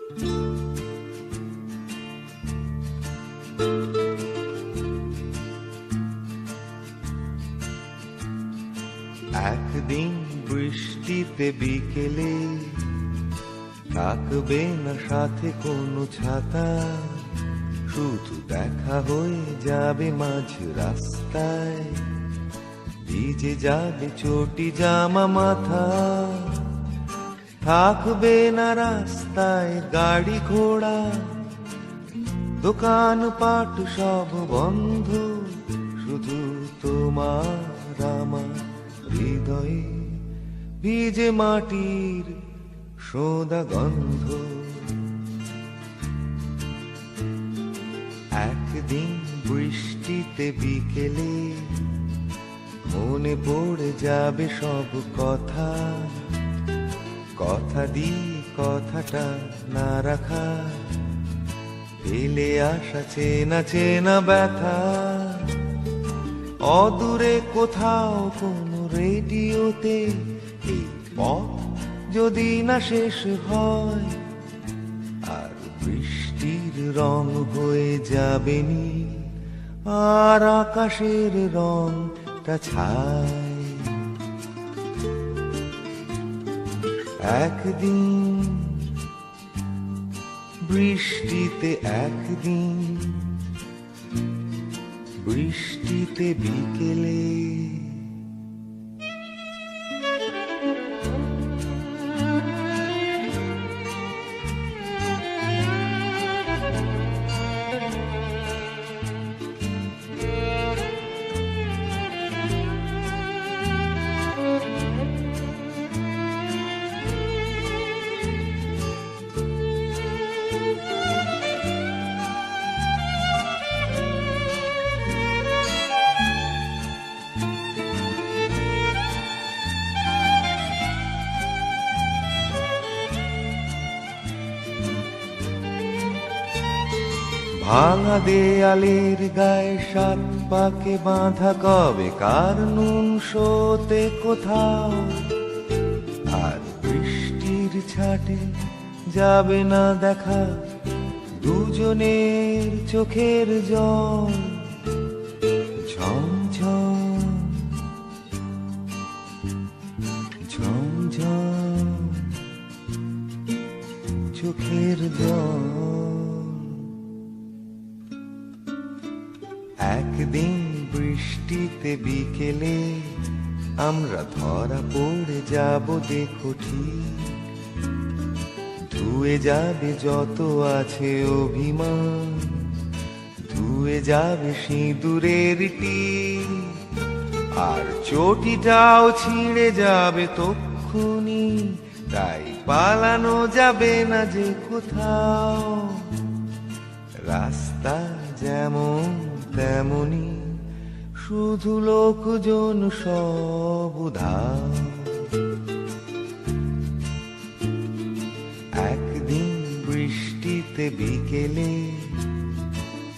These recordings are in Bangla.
একদিন বৃষ্টিতে বিকেলে থাকবে না সাথে কোনো ছাতা, শুধু দেখা হয়ে যাবে মাঝ রাস্তায়, ভিজে যাবে চটি জামা মাথা। থাকবে না রাস্তায় গাড়ি ঘোড়া, দোকান পাট সব বন্ধ, শুধু তোমার আমার হৃদয়ে ভিজে মাটির সোদা গন্ধ। একদিন বৃষ্টিতে বিকেলে মনে পড়ে যাবে সব কথা, কথা দিয়ে কথাটা না রাখা, ফেলে আসা চেনা চেনা ব্যথা। অদূরে কোথাও কোনো রেডিওতে এই পথ যদি না শেষ হয়, আর বৃষ্টির রং হয়ে যাবে নীল, আর আকাশের রংটা ছাই। একদিন বৃষ্টিতে, একদিন বৃষ্টিতে বিকেলে। ভাঙা দেয়ালের গায়ে সাত পাকে বাঁধা কবে কার নুন শোতে কোথাও, আর বৃষ্টির ছাটে যাবে না দেখা দুজনের চোখের জল। ঝমঝম ঝমঝম চোখের জল। একদিন বৃষ্টিতে বিকেলে আমরা ধরা পড়ে যাব দেখো ঠিক, ধুয়ে যাবে যত আছে অভিমান, ধুয়ে যাবে সিঁদুরের টিপ, আর চটিটাও ছিঁড়ে যাবে তক্ষুনি, তাই পালানো যাবে না যে কোথাও। রাস্তা যেমন তেমনি, শুধু লোকজন সব উধার। একদিন বৃষ্টিতে বিকেলে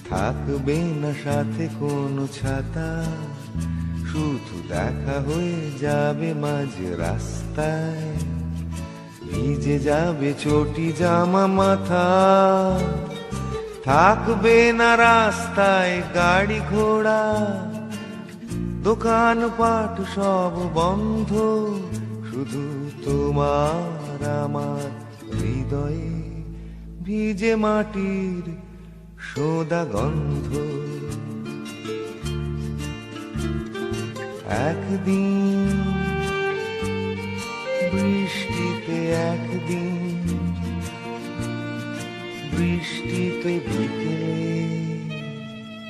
থাকবে না সাথে কোনো ছাতা, শুধু দেখা হয়ে যাবে মাঝ রাস্তায়, ভিজে যাবে চটি জামা মাথা। থাকবে না রাস্তায় গাড়ি ঘোড়া, দোকান পাট সব বন্ধ, শুধু তোমার আমার হৃদয়ে ভিজে মাটির সোদা গন্ধ। একদিন বৃষ্টিতে, একদিন